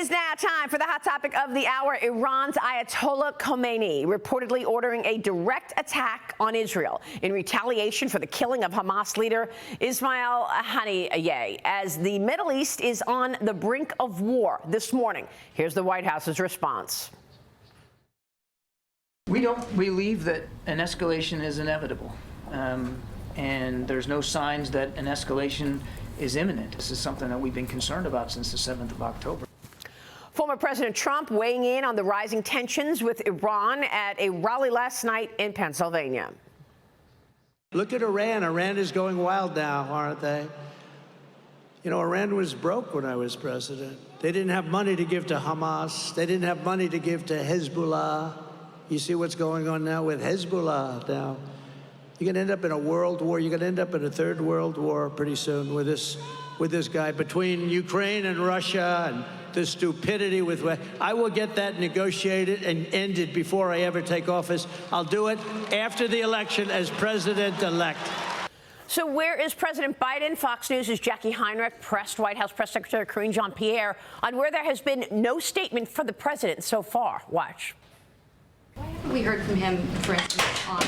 is now time for the hot topic of the hour. Iran's Ayatollah Khomeini reportedly ordering a direct attack on Israel in retaliation for the killing of Hamas leader Ismail Haniyeh, as the Middle East is on the brink of war this morning. Here's the White House's response. We don't believe that an escalation is inevitable, and there's no signs that an escalation is imminent. This is something that we've been concerned about since the 7th of October. Former President Trump weighing in on the rising tensions with Iran at a rally last night in Pennsylvania. Look at Iran. Iran is going wild now, aren't they? You know, Iran was broke when I was president. They didn't have money to give to Hamas. They didn't have money to give to Hezbollah. You see what's going on now with Hezbollah now. You're going to end up in a world war. You're going to end up in a third world war pretty soon with this guy between Ukraine and Russia and the stupidity with. I will get that negotiated and ended before I ever take office. I'll do it after the election as president-elect. So where is President Biden? Fox News' Jackie Heinrich pressed White House Press Secretary Karine Jean-Pierre on where there has been no statement for the president so far. Watch. Why haven't we heard from him, for instance, on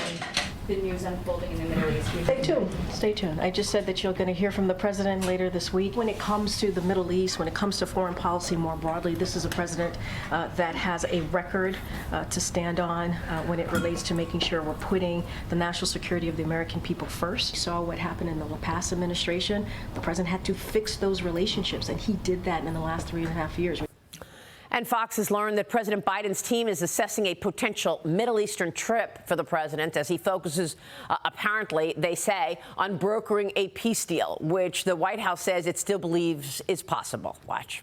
the news unfolding in the Middle East? Stay tuned. Stay tuned. I just said that you're going to hear from the president later this week. When it comes to the Middle East, when it comes to foreign policy more broadly, this is a president that has a record to stand on when it relates to making sure we're putting the national security of the American people first. We saw what happened in the past administration. The president had to fix those relationships, and he did that in the last 3.5 years. And Fox has learned that President Biden's team is assessing a potential Middle Eastern trip for the president as he focuses, apparently, they say, on brokering a peace deal, which the White House says it still believes is possible. Watch.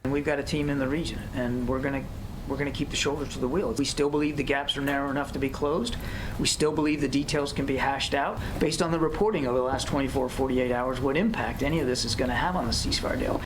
We've got a team in the region, and we're going to keep the shoulder to the wheel. We still believe the gaps are narrow enough to be closed. We still believe the details can be hashed out based on the reporting over the last 24, 48 hours, what impact any of this is going to have on the ceasefire deal.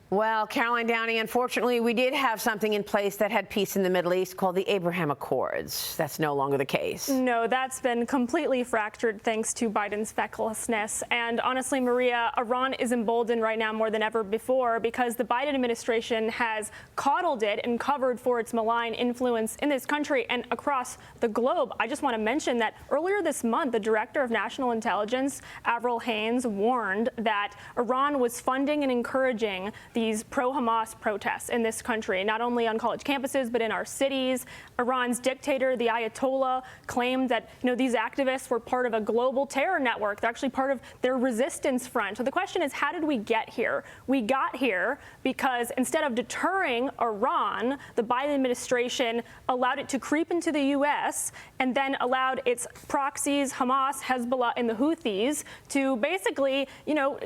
Well, Caroline Downey, unfortunately, we did have something in place that had peace in the Middle East called the Abraham Accords. That's no longer the case. No, that's been completely fractured thanks to Biden's fecklessness. And honestly, Maria, Iran is emboldened right now more than ever before because the Biden administration has coddled it and covered for its malign influence in this country and across the globe. I just want to mention that earlier this month, the director of national intelligence, Avril Haines, warned that Iran was funding and encouraging these pro-Hamas protests in this country, not only on college campuses, but in our cities. Iran's dictator, the Ayatollah, claimed that, these activists were part of a global terror network. They're actually part of their resistance front. So the question is, how did we get here? We got here because instead of deterring Iran, the Biden administration allowed it to creep into the U.S. and then allowed its proxies, Hamas, Hezbollah, and the Houthis to basically,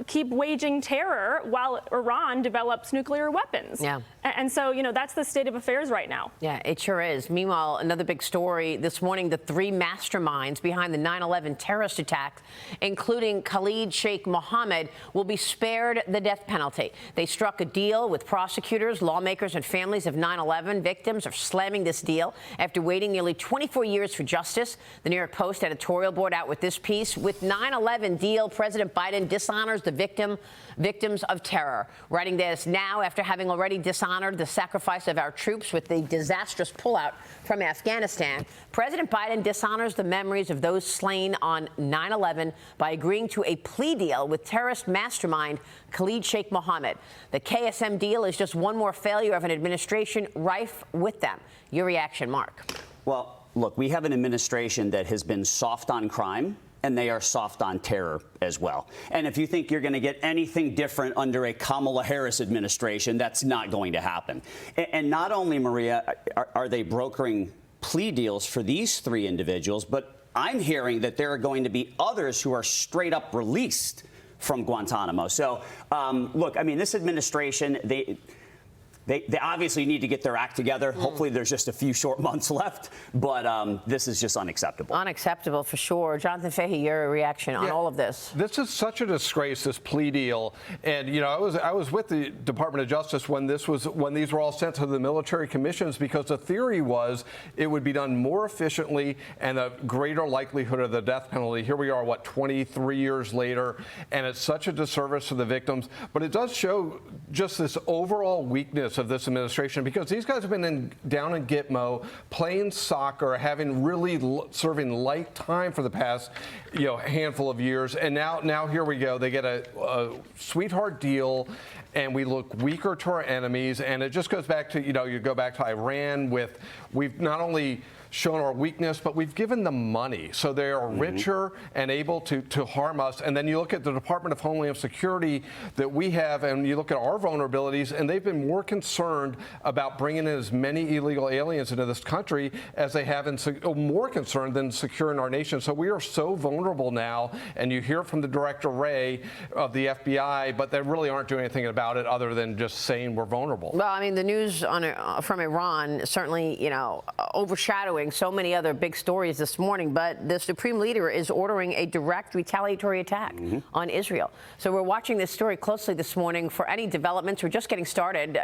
keep waging terror while Iran develops nuclear weapons. Yeah. And so, that's the state of affairs right now. Yeah, it sure is. Meanwhile, another big story this morning, the three masterminds behind the 9/11 terrorist attack, including Khalid Sheikh Mohammed, will be spared the death penalty. They struck a deal with prosecutors, lawmakers, and families of 9/11 victims are slamming this deal after waiting nearly 24 years for justice. The New York Post editorial board out with this piece. With 9/11 deal, President Biden dishonors the victims of terror, writing this now after having already dishonored the sacrifice of our troops with the disastrous pullout from Afghanistan. President Biden dishonors the memories of those slain on 9/11 by agreeing to a plea deal with terrorist mastermind Khalid Sheikh Mohammed. The KSM deal is just one more failure of an administration rife with them. Your reaction, Mark? Well, look, we have an administration that has been soft on crime, and they are soft on terror as well. And if you think you're going to get anything different under a Kamala Harris administration, that's not going to happen. And not only, Maria, are they brokering plea deals for these three individuals, but I'm hearing that there are going to be others who are straight up released from Guantanamo. So, look, I mean, this administration, They obviously need to get their act together. Hopefully there's just a few short months left, but this is just unacceptable. Unacceptable for sure. Jonathan Fahey, your reaction on all of this? This is such a disgrace, this plea deal. And, you know, I was with the Department of Justice when these were all sent to the military commissions, because the theory was it would be done more efficiently and a greater likelihood of the death penalty. Here we are, 23 years later, and it's such a disservice to the victims. But it does show just this overall weakness of this administration, because these guys have been down in Gitmo playing soccer, having really serving light time for the past handful of years, and now here we go. They get a sweetheart deal, and we look weaker to our enemies. And it just goes back to you go back to Iran. We've not only shown our weakness, but we've given them money, so they are richer and able to harm us. And then you look at the Department of Homeland Security that we have, and you look at our vulnerabilities, and they've been more concerned about bringing in as many illegal aliens into this country as they have, more concerned than securing our nation. So we are so vulnerable now, and you hear from the Director Wray of the FBI, but they really aren't doing anything about it other than just saying we're vulnerable. Well, I mean, the news from Iran certainly, overshadowing so many other big stories this morning, but the Supreme Leader is ordering a direct retaliatory attack on Israel. So we're watching this story closely this morning for any developments. We're just getting started.